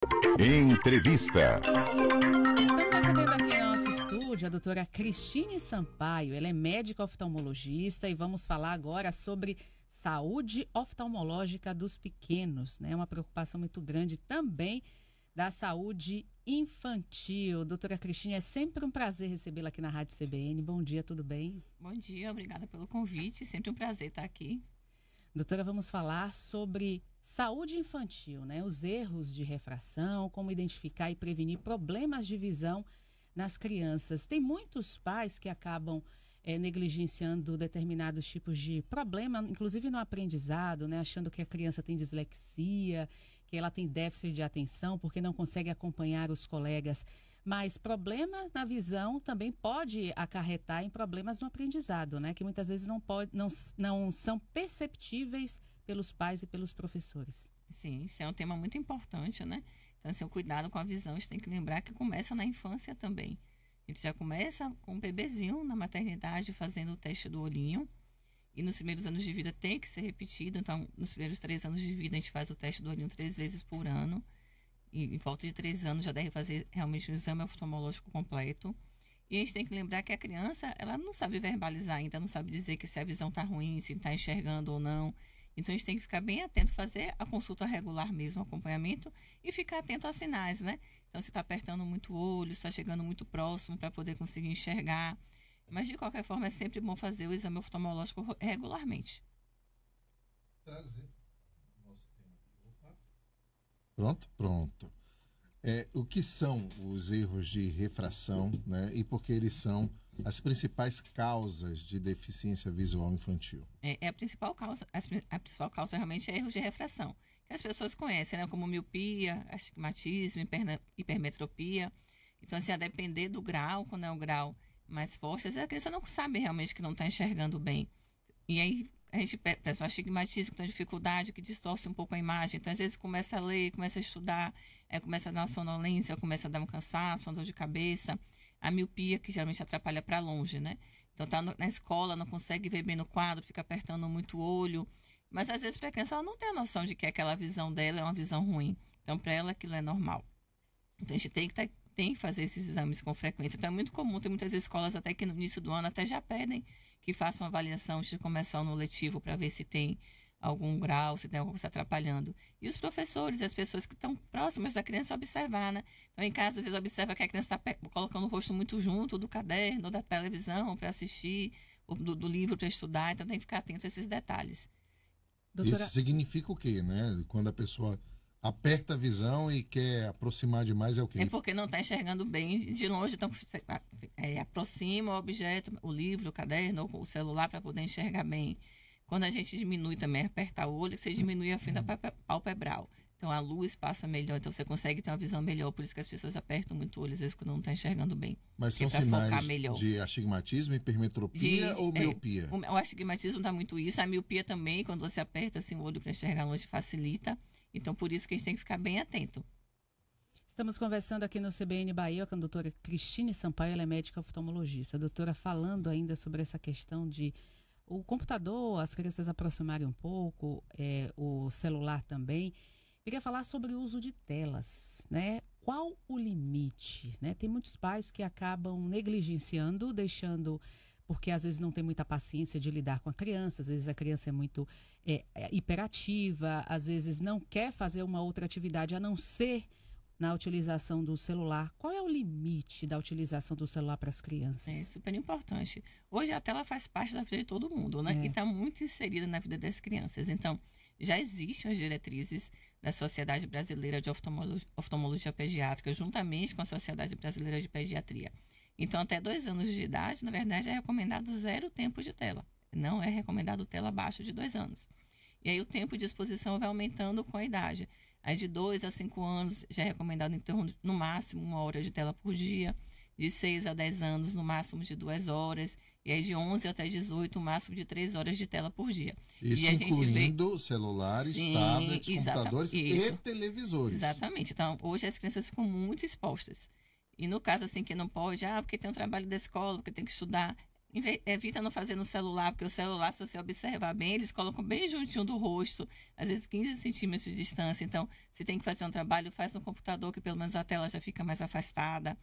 Entrevista. Estamos recebendo aqui no nosso estúdio a doutora Cristine Sampaio. Ela é médica oftalmologista e vamos falar agora sobre saúde oftalmológica dos pequenos, né? Uma preocupação muito grande também da saúde infantil. Doutora Cristine, é sempre um prazer recebê-la aqui na Rádio CBN. Bom dia, tudo bem? Bom dia, obrigada pelo convite. Sempre um prazer estar aqui. Doutora, vamos falar sobre saúde infantil, né? Os erros de refração, como identificar e prevenir problemas de visão nas crianças. Tem muitos pais que acabam negligenciando determinados tipos de problema, inclusive no aprendizado, né? Achando que a criança tem dislexia, que ela tem déficit de atenção porque não consegue acompanhar os colegas. Mas problema na visão também pode acarretar em problemas no aprendizado, né? Que muitas vezes não são perceptíveis pelos pais e pelos professores. Sim, isso é um tema muito importante, né? Então, assim, o cuidado com a visão, a gente tem que lembrar que começa na infância também. A gente já começa com um bebezinho na maternidade fazendo o teste do olhinho. E nos primeiros anos de vida tem que ser repetido. Então, nos primeiros 3 anos de vida, a gente faz o teste do olhinho 3 vezes por ano. E em volta de 3 anos já deve fazer realmente o exame oftalmológico completo. E a gente tem que lembrar que a criança, ela não sabe verbalizar ainda, não sabe dizer que se a visão está ruim, se está enxergando ou não. Então a gente tem que ficar bem atento, fazer a consulta regular mesmo, acompanhamento, e ficar atento a sinais, né? Então se está apertando muito o olho, está chegando muito próximo para poder conseguir enxergar. Mas de qualquer forma é sempre bom fazer o exame oftalmológico regularmente. Pronto. O que são os erros de refração, né? E por que eles são as principais causas de deficiência visual infantil? A principal causa realmente é erros de refração, que as pessoas conhecem, né? Como miopia, astigmatismo, hipermetropia. Então, assim, a depender do grau, quando é um grau mais forte, às vezes a criança não sabe realmente que não está enxergando bem. E aí a gente percebe o astigmatismo, que tem dificuldade, que distorce um pouco a imagem. Então, às vezes, começa a ler, começa a estudar, começa a dar uma sonolência, começa a dar um cansaço, uma dor de cabeça. A miopia, que geralmente atrapalha para longe, né? Então, tá na escola, não consegue ver bem no quadro, fica apertando muito o olho. Mas, às vezes, para a criança, ela não tem a noção de que aquela visão dela é uma visão ruim. Então, para ela, aquilo é normal. Então, a gente tem que fazer esses exames com frequência. Então, é muito comum, tem muitas escolas até que no início do ano até já pedem que façam uma avaliação antes de começar o ano letivo para ver se tem algum grau, se tem alguma coisa atrapalhando. E os professores, as pessoas que estão próximas da criança observar, né? Então, em casa, às vezes, observa que a criança está colocando o rosto muito junto do caderno, ou da televisão para assistir, ou do livro para estudar. Então, tem que ficar atento a esses detalhes. Doutora... Isso significa o quê, né? Quando a pessoa aperta a visão e quer aproximar demais, é o quê? É porque não está enxergando bem de longe, então aproxima o objeto, o livro, o caderno, ou o celular para poder enxergar bem. Quando a gente diminui também, apertar o olho, você diminui a fenda palpebral. Então a luz passa melhor, então você consegue ter uma visão melhor, por isso que as pessoas apertam muito o olho, às vezes quando não está enxergando bem. Mas são sinais de astigmatismo, hipermetropia ou miopia? O astigmatismo dá muito isso, a miopia também, quando você aperta assim, o olho para enxergar longe, facilita. Então, por isso que a gente tem que ficar bem atento. Estamos conversando aqui no CBN Bahia com a doutora Cristine Sampaio, ela é médica oftalmologista. A doutora falando ainda sobre essa questão de o computador, as crianças aproximarem um pouco, o celular também. Queria falar sobre o uso de telas, né? Qual o limite, né? Tem muitos pais que acabam negligenciando, deixando... porque às vezes não tem muita paciência de lidar com a criança, às vezes a criança é muito hiperativa, às vezes não quer fazer uma outra atividade a não ser na utilização do celular. Qual é o limite da utilização do celular para as crianças? É super importante. Hoje a tela faz parte da vida de todo mundo, né? E está muito inserida na vida das crianças. Então, já existem as diretrizes da Sociedade Brasileira de Oftalmologia Pediátrica, juntamente com a Sociedade Brasileira de Pediatria. Então, até 2 anos de idade, na verdade, é recomendado 0 tempo de tela. Não é recomendado tela abaixo de 2 anos. E aí o tempo de exposição vai aumentando com a idade. Aí de 2 a 5 anos já é recomendado, então, no máximo 1 hora de tela por dia. De 6 a 10 anos, no máximo de 2 horas. E aí de 11 até 18, o máximo de 3 horas de tela por dia. Isso e a incluindo celulares, tablets, computadores e televisores. Exatamente. Então, hoje as crianças ficam muito expostas. E no caso, assim, que não pode, porque tem um trabalho da escola, porque tem que estudar, evita não fazer no celular, porque o celular, se você observar bem, eles colocam bem juntinho do rosto, às vezes 15 centímetros de distância. Então, se tem que fazer um trabalho, faz no computador, que pelo menos a tela já fica mais afastada.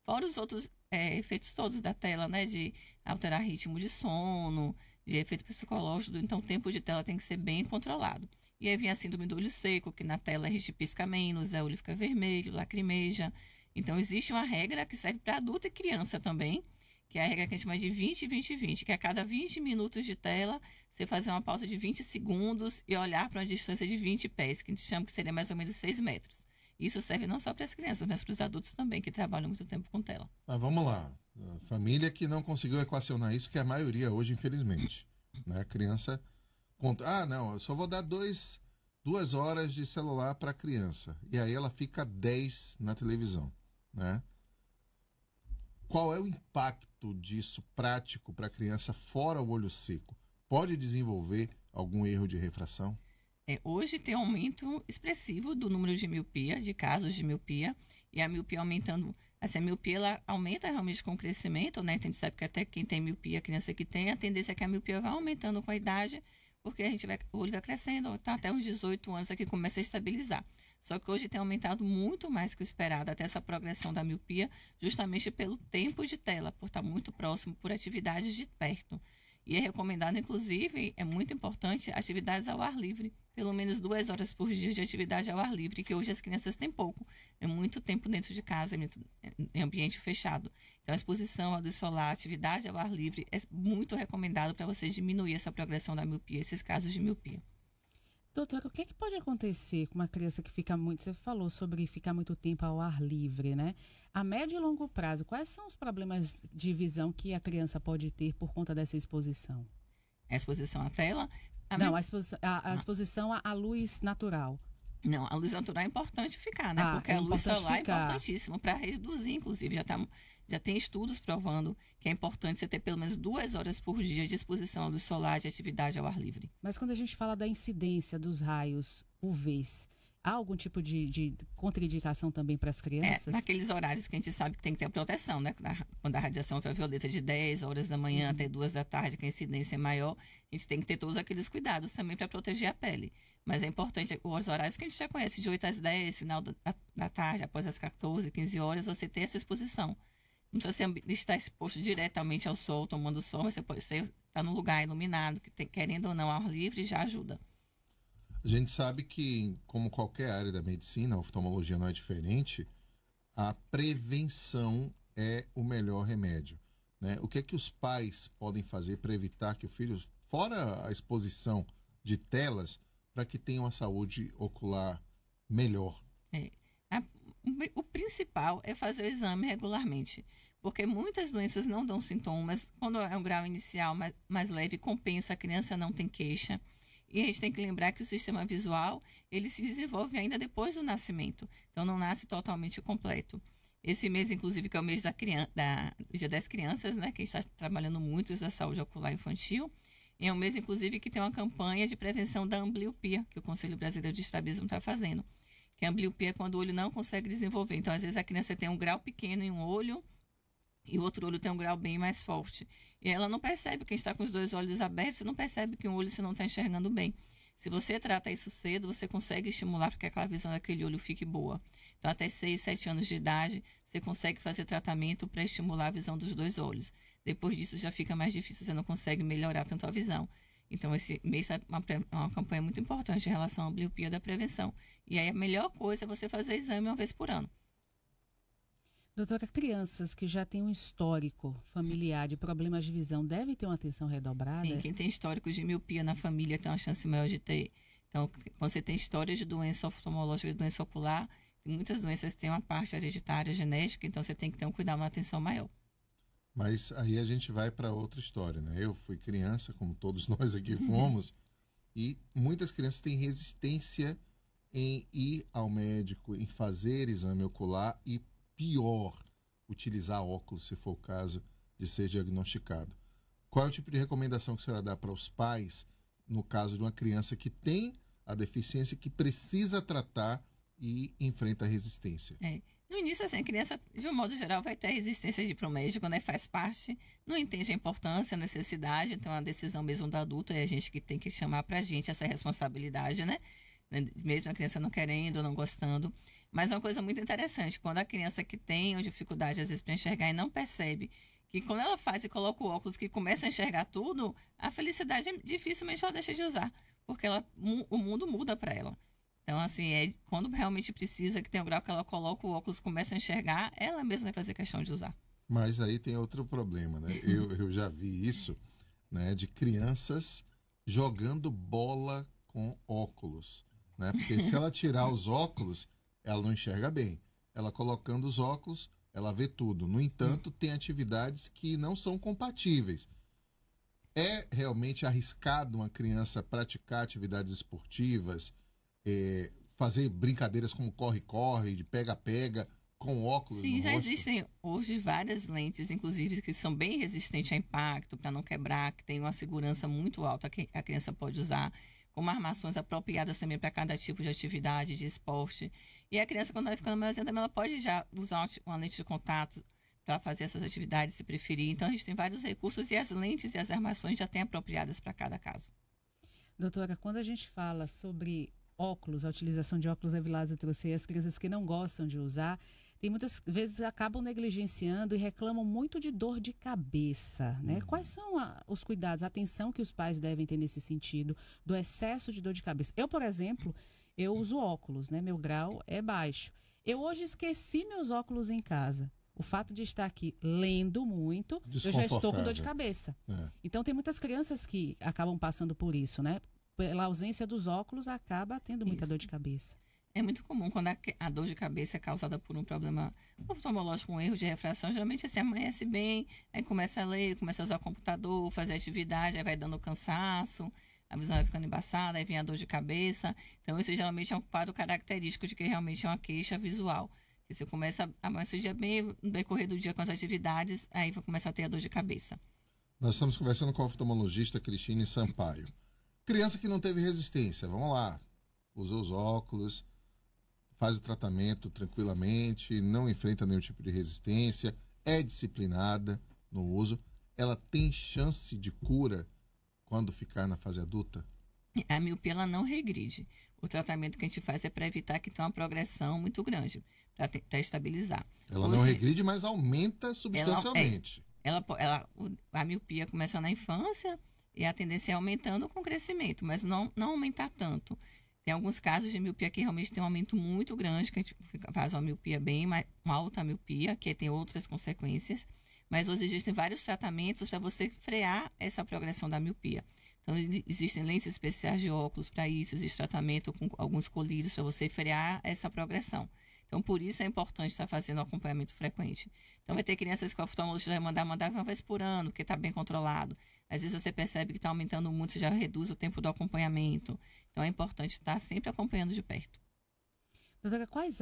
Fora os outros efeitos todos da tela, né? De alterar ritmo de sono, de efeito psicológico. Então, o tempo de tela tem que ser bem controlado. E aí vem a síndrome do olho seco, que na tela a gente pisca menos, o olho fica vermelho, lacrimeja. Então, existe uma regra que serve para adulto e criança também, que é a regra que a gente chama de 20-20-20, que a cada 20 minutos de tela, você fazer uma pausa de 20 segundos e olhar para uma distância de 20 pés, que a gente chama que seria mais ou menos 6 metros. Isso serve não só para as crianças, mas para os adultos também, que trabalham muito tempo com tela. Mas vamos lá. A família que não conseguiu equacionar isso, que é a maioria hoje, infelizmente. Né? A criança conta, não, eu só vou dar 2 horas de celular para a criança. E aí ela fica 10 na televisão. Né? Qual é o impacto disso prático para a criança fora o olho seco? Pode desenvolver algum erro de refração? Hoje tem um aumento expressivo do número de miopia, de casos de miopia, e a miopia aumentando. Assim, a miopia ela aumenta realmente com o crescimento, né? Então, a gente sabe que até quem tem miopia, a criança que tem, a tendência é que a miopia vai aumentando com a idade, porque o olho vai crescendo, então até os 18 anos aqui começa a estabilizar. Só que hoje tem aumentado muito mais que o esperado, até essa progressão da miopia, justamente pelo tempo de tela, por estar muito próximo, por atividades de perto. E é recomendado, inclusive, é muito importante, atividades ao ar livre. Pelo menos 2 horas por dia de atividade ao ar livre, que hoje as crianças têm pouco. É muito tempo dentro de casa, em ambiente fechado. Então, a exposição à luz solar, atividade ao ar livre, é muito recomendado para você diminuir essa progressão da miopia, esses casos de miopia. Doutora, o que pode acontecer com uma criança que fica muito... Você falou sobre ficar muito tempo ao ar livre, né? A médio e longo prazo, quais são os problemas de visão que a criança pode ter por conta dessa exposição? A exposição à tela? Não, a exposição à luz natural. Não, a luz natural é importante ficar, né? Porque a luz solar é importantíssimo para reduzir, inclusive. Já tem estudos provando que é importante você ter pelo menos 2 horas por dia de exposição à luz solar de atividade ao ar livre. Mas quando a gente fala da incidência dos raios UVs, há algum tipo de contraindicação também para as crianças? Naqueles horários que a gente sabe que tem que ter proteção, né? Quando a radiação ultravioleta é de 10 horas da manhã até 2 da tarde, que a incidência é maior, a gente tem que ter todos aqueles cuidados também para proteger a pele. Mas é importante, os horários que a gente já conhece, de 8 às 10, final da tarde, após as 14, 15 horas, você ter essa exposição. Não precisa estar exposto diretamente ao sol, tomando sol, mas você pode estar num lugar iluminado, que querendo ou não, ar livre, já ajuda. A gente sabe que, como qualquer área da medicina, a oftalmologia não é diferente, a prevenção é o melhor remédio. Né? O que é que os pais podem fazer para evitar que o filho, fora a exposição de telas, para que tenha uma saúde ocular melhor? O principal é fazer o exame regularmente, porque muitas doenças não dão sintomas. Quando é um grau inicial mais leve, compensa, a criança não tem queixa. E a gente tem que lembrar que o sistema visual, ele se desenvolve ainda depois do nascimento. Então, não nasce totalmente completo. Esse mês, inclusive, que é o mês do Dia das Crianças, né? Que a gente está trabalhando muito da saúde ocular infantil. E é um mês, inclusive, que tem uma campanha de prevenção da ambliopia, que o Conselho Brasileiro de Estrabismo está fazendo. Que a ambliopia é quando o olho não consegue desenvolver. Então, às vezes, a criança tem um grau pequeno em um olho e o outro olho tem um grau bem mais forte. E ela não percebe, quem está com os 2 olhos abertos, você não percebe que um olho você não está enxergando bem. Se você trata isso cedo, você consegue estimular para que aquela visão daquele olho fique boa. Então, até 6, 7 anos de idade, você consegue fazer tratamento para estimular a visão dos 2 olhos. Depois disso, já fica mais difícil, você não consegue melhorar tanto a visão. Então, esse mês é uma campanha muito importante em relação à ambliopia da prevenção. E aí, a melhor coisa é você fazer exame uma vez por ano. Doutora, crianças que já têm um histórico familiar de problemas de visão devem ter uma atenção redobrada? Sim, quem tem histórico de miopia na família tem uma chance maior de ter. Então, quando você tem história de doença oftalmológica e doença ocular, muitas doenças têm uma parte hereditária, genética, então você tem que ter um cuidado, uma atenção maior. Mas aí a gente vai para outra história, né? Eu fui criança, como todos nós aqui fomos, e muitas crianças têm resistência em ir ao médico, em fazer exame ocular e, pior, utilizar óculos, se for o caso de ser diagnosticado. Qual é o tipo de recomendação que a senhora dá para os pais no caso de uma criança que tem a deficiência, que precisa tratar e enfrenta a resistência? No início, assim, a criança, de um modo geral, vai ter resistência de ir para o médico, né? Faz parte, não entende a importância, a necessidade, então a decisão mesmo do adulto é a gente que tem que chamar para a gente essa responsabilidade, né? Mesmo a criança não querendo, não gostando. Mas é uma coisa muito interessante, quando a criança que tem uma dificuldade, às vezes, para enxergar e não percebe, que quando ela faz e coloca o óculos que começa a enxergar tudo, a felicidade dificilmente ela deixa de usar, porque o mundo muda para ela. Então, assim, quando realmente precisa, que tem um grau que ela coloca o óculos, começa a enxergar, ela mesma vai fazer questão de usar. Mas aí tem outro problema, né? Eu já vi isso, né? De crianças jogando bola com óculos, né? Porque se ela tirar os óculos, ela não enxerga bem. Ela colocando os óculos, ela vê tudo. No entanto, tem atividades que não são compatíveis. É realmente arriscado uma criança praticar atividades esportivas, fazer brincadeiras como corre-corre, de pega-pega, com óculos Sim, no já rosto? existem hoje várias lentes, inclusive, que são bem resistentes a impacto, para não quebrar, que tem uma segurança muito alta que a criança pode usar, com armações apropriadas também para cada tipo de atividade, de esporte. E a criança, quando vai ficando maiorzinha, também ela pode já usar uma lente de contato para fazer essas atividades, se preferir. Então, a gente tem vários recursos e as lentes e as armações já têm apropriadas para cada caso. Doutora, quando a gente fala sobre óculos, a utilização de óculos, a Vilásio trouxe aí, as crianças que não gostam de usar, tem muitas vezes acabam negligenciando e reclamam muito de dor de cabeça, né? Quais são os cuidados, a atenção que os pais devem ter nesse sentido do excesso de dor de cabeça? Eu, por exemplo, eu uso óculos, né? Meu grau é baixo. Eu hoje esqueci meus óculos em casa. O fato de estar aqui lendo muito, eu já estou com dor de cabeça. Então, tem muitas crianças que acabam passando por isso, né? Pela ausência dos óculos, acaba tendo muita dor de cabeça. É muito comum quando a dor de cabeça é causada por um problema oftalmológico, um erro de refração. Geralmente, assim, amanhece bem, aí começa a ler, começa a usar o computador, fazer atividade, aí vai dando cansaço, a visão vai ficando embaçada, aí vem a dor de cabeça. Então, isso geralmente é um quadro característico de que realmente é uma queixa visual. E você começa a amanhecer o dia bem, no decorrer do dia com as atividades, aí vai começar a ter a dor de cabeça. Nós estamos conversando com a oftalmologista Cristine Sampaio. Criança que não teve resistência, vamos lá, usou os óculos, faz o tratamento tranquilamente, não enfrenta nenhum tipo de resistência, é disciplinada no uso, ela tem chance de cura quando ficar na fase adulta? A miopia ela não regride. O tratamento que a gente faz é para evitar que tenha uma progressão muito grande, para estabilizar. Ela não regride, mas aumenta substancialmente. A miopia começa na infância e a tendência é aumentando com o crescimento, mas não aumentar tanto. Tem alguns casos de miopia que realmente tem um aumento muito grande, que a gente faz uma miopia uma alta miopia, que tem outras consequências. Mas hoje existem vários tratamentos para você frear essa progressão da miopia. Então, existem lentes especiais de óculos para isso, existe tratamento com alguns colírios para você frear essa progressão. Então, por isso é importante estar fazendo um acompanhamento frequente. Então, vai ter crianças que o oftalmologista vai mandar uma vez por ano, porque está bem controlado. Às vezes você percebe que está aumentando muito, você já reduz o tempo do acompanhamento. Então, é importante estar sempre acompanhando de perto. Doutora, quais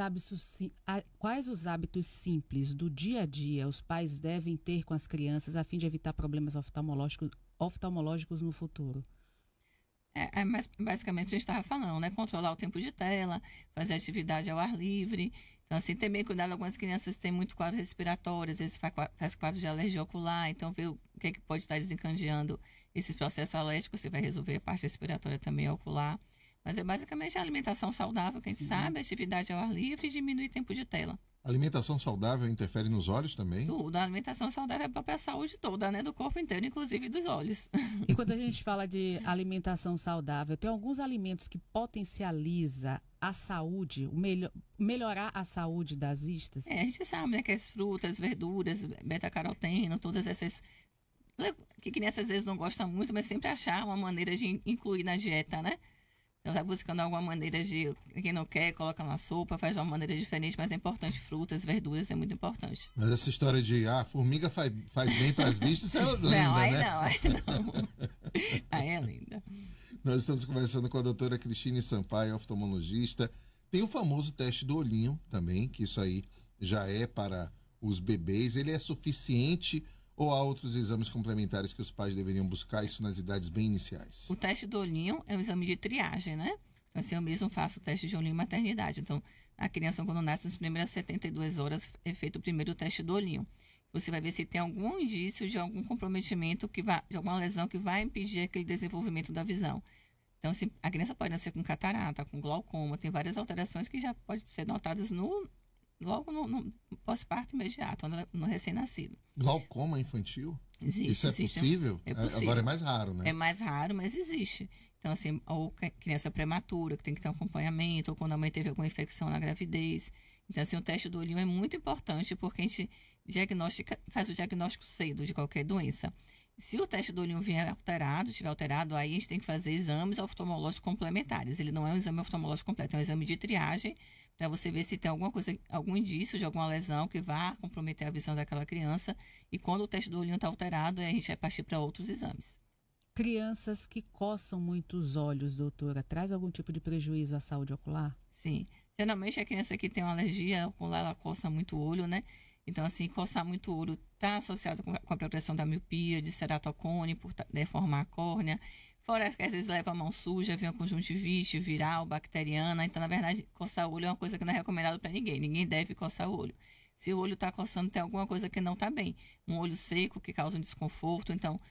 os hábitos simples do dia a dia os pais devem ter com as crianças a fim de evitar problemas oftalmológicos no futuro? Mas basicamente a gente estava falando, né? Controlar o tempo de tela, fazer atividade ao ar livre. Então, assim, ter bem cuidado. Algumas crianças têm muito quadro respiratório, às vezes faz quadro de alergia ocular. Então, ver o que é que pode estar desencadeando esse processo alérgico. Você vai resolver a parte respiratória também ocular. Mas é basicamente a alimentação saudável, que a gente sabe, atividade ao ar livre e diminuir tempo de tela. A alimentação saudável interfere nos olhos também? Tudo. A alimentação saudável é para a saúde toda, né? Do corpo inteiro, inclusive dos olhos. E quando a gente fala de alimentação saudável, tem alguns alimentos que potencializa a saúde, melhorar a saúde das vistas? A gente sabe, né? Que as frutas, verduras, beta-caroteno, todas essas... que crianças às vezes não gostam muito, mas sempre achar uma maneira de incluir na dieta, né? Então, está buscando alguma maneira de... Quem não quer, coloca na sopa, faz de uma maneira diferente, mas é importante. Frutas, verduras, é muito importante. Mas essa história de, formiga faz bem para as vistas, é lenda, não, aí né? Não, aí não. Aí é linda. Nós estamos conversando com a doutora Cristine Sampaio, oftalmologista. Tem o famoso teste do olhinho também, que isso aí já é para os bebês. Ele é suficiente ou há outros exames complementares que os pais deveriam buscar, isso nas idades bem iniciais? O teste do olhinho é um exame de triagem, né? Então, assim, eu mesmo faço o teste de olhinho em maternidade. Então, A criança, quando nasce, nas primeiras 72 horas, é feito o primeiro teste do olhinho. Você vai ver se tem algum indício de algum comprometimento, de alguma lesão que vai impedir aquele desenvolvimento da visão. Então, assim, a criança pode nascer com catarata, com glaucoma, tem várias alterações que já podem ser notadas logo no pós-parto imediato, no recém-nascido. Glaucoma infantil? Existe. Isso é possível? É possível. Agora é mais raro, né? É mais raro, mas existe. Então, assim, ou criança prematura, que tem que ter um acompanhamento, ou quando a mãe teve alguma infecção na gravidez. Então, assim, o teste do olhinho é muito importante porque a gente faz o diagnóstico cedo de qualquer doença. Se o teste do olhinho estiver alterado, aí a gente tem que fazer exames oftalmológicos complementares. Ele não é um exame oftalmológico completo, é um exame de triagem para você ver se tem alguma coisa, algum indício de alguma lesão que vá comprometer a visão daquela criança. E quando o teste do olhinho está alterado, aí a gente vai partir para outros exames. Crianças que coçam muito os olhos, doutora, traz algum tipo de prejuízo à saúde ocular? Sim. Geralmente a criança que tem uma alergia ocular, ela coça muito o olho, né? Então, assim, coçar muito o olho está associado com a progressão da miopia, de ceratocone, por deformar a córnea. Fora que às vezes leva a mão suja, vem a conjuntivite viral, bacteriana. Então, na verdade, coçar o olho é uma coisa que não é recomendado para ninguém. Ninguém deve coçar o olho. Se o olho está coçando, tem alguma coisa que não está bem. Um olho seco que causa um desconforto. Então,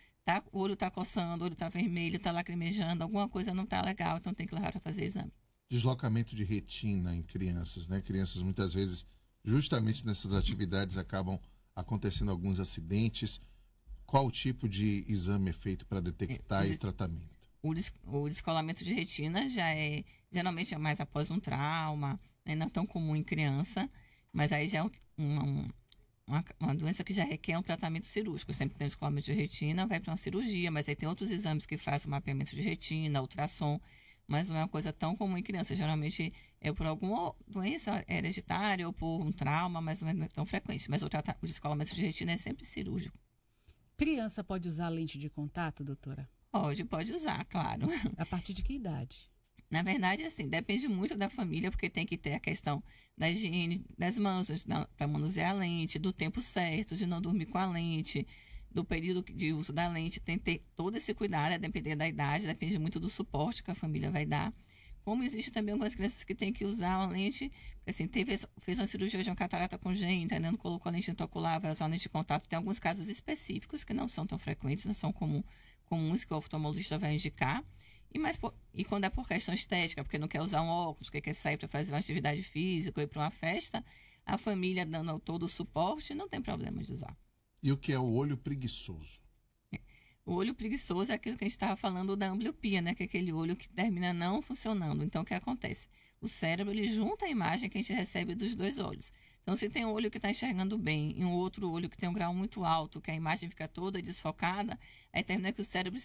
o olho está coçando, o olho está vermelho, está lacrimejando, alguma coisa não está legal. Então, tem que levar para fazer exame. Deslocamento de retina em crianças, né? Crianças muitas vezes, justamente nessas atividades, acabam acontecendo alguns acidentes. Qual tipo de exame é feito para detectar e tratamento? O descolamento de retina geralmente é mais após um trauma, né? Não é tão comum em criança, mas aí já é uma doença que já requer um tratamento cirúrgico. Sempre que tem descolamento de retina, vai para uma cirurgia, mas aí tem outros exames que fazem o mapeamento de retina, ultrassom, mas não é uma coisa tão comum em criança. Geralmente é por alguma doença hereditária ou por um trauma, mas não é tão frequente. Mas o descolamento de retina é sempre cirúrgico. Criança pode usar lente de contato, doutora? Pode usar, claro. A partir de que idade? Na verdade, assim, depende muito da família, porque tem que ter a questão da higiene das mãos, para manusear a lente, do tempo certo, de não dormir com a lente, do período de uso da lente. Tem que ter todo esse cuidado, a depender da idade, depende muito do suporte que a família vai dar. Como existe também algumas crianças que têm que usar uma lente, assim, fez uma cirurgia de uma catarata congênita, não colocou a lente intraocular, vai usar a lente de contato. Tem alguns casos específicos que não são tão frequentes, não são comuns que o oftalmologista vai indicar. E quando é por questão estética, porque não quer usar um óculos, porque quer sair para fazer uma atividade física ou ir para uma festa, a família dando todo o suporte, não tem problema de usar. E o que é o olho preguiçoso? O olho preguiçoso é aquilo que a gente estava falando da ambliopia, né? Que é aquele olho que termina não funcionando. Então, o que acontece? O cérebro, ele junta a imagem que a gente recebe dos dois olhos. Então, se tem um olho que está enxergando bem e um outro olho que tem um grau muito alto, que a imagem fica toda desfocada, aí termina que o cérebro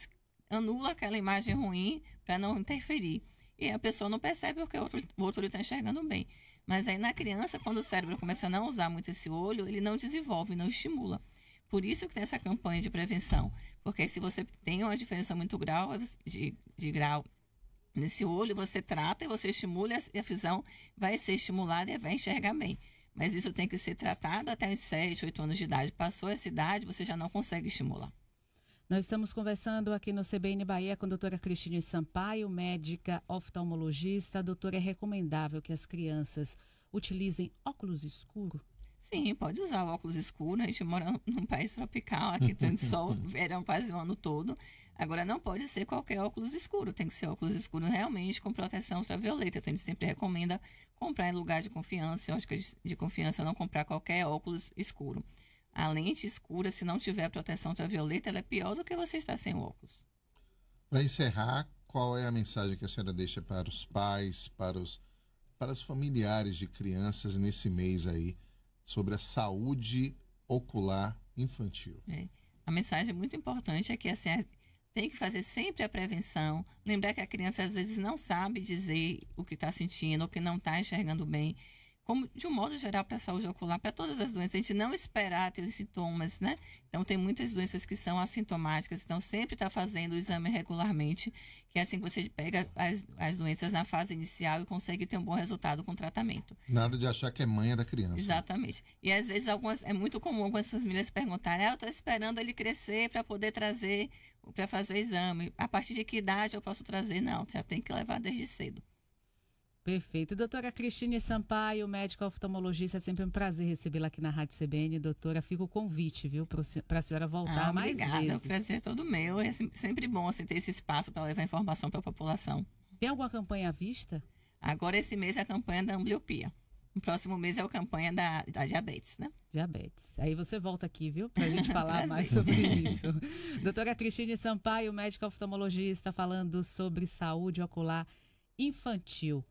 anula aquela imagem ruim para não interferir. E a pessoa não percebe porque o outro olho está enxergando bem. Mas aí na criança, quando o cérebro começa a não usar muito esse olho, ele não desenvolve, não estimula. Por isso que tem essa campanha de prevenção. Porque se você tem uma diferença muito de grau nesse olho, você trata e você estimula e a visão vai ser estimulada e vai enxergar bem. Mas isso tem que ser tratado até os 7, 8 anos de idade. Passou essa idade, você já não consegue estimular. Nós estamos conversando aqui no CBN Bahia com a doutora Cristine Sampaio, médica oftalmologista. Doutora, é recomendável que as crianças utilizem óculos escuros? Sim, pode usar o óculos escuro. A gente mora num país tropical, aqui tem sol, verão quase o ano todo. Agora, não pode ser qualquer óculos escuro. Tem que ser óculos escuros realmente com proteção ultravioleta. Então, a gente sempre recomenda comprar em lugar de confiança. Eu acho que de confiança não comprar qualquer óculos escuro. A lente escura, se não tiver proteção ultravioleta, ela é pior do que você estar sem óculos. Para encerrar, qual é a mensagem que a senhora deixa para os pais, para os familiares de crianças nesse mês aí, sobre a saúde ocular infantil? A mensagem muito importante é que assim, tem que fazer sempre a prevenção. Lembrar que a criança às vezes não sabe dizer o que está sentindo, ou que não está enxergando bem. Como, de um modo geral, para a saúde ocular, para todas as doenças, a gente não esperar ter os sintomas, né? Então, tem muitas doenças que são assintomáticas, então sempre está fazendo o exame regularmente, que é assim que você pega as doenças na fase inicial e consegue ter um bom resultado com o tratamento. Nada de achar que é manha da criança. Exatamente. E às vezes é muito comum algumas famílias perguntarem, eu estou esperando ele crescer para poder trazer, para fazer o exame. A partir de que idade eu posso trazer? Não, já tem que levar desde cedo. Perfeito. Doutora Cristine Sampaio, médica oftalmologista, é sempre um prazer recebê-la aqui na Rádio CBN. Doutora, fica o convite, viu, para a senhora voltar mais obrigada, vezes. É um prazer todo meu. É sempre bom assim, ter esse espaço para levar informação para a população. Tem alguma campanha à vista? Agora, esse mês é a campanha da ambliopia. No próximo mês é a campanha da diabetes, né? Diabetes. Aí você volta aqui, viu? Pra gente falar mais sobre isso. Doutora Cristine Sampaio, médica oftalmologista, falando sobre saúde ocular infantil.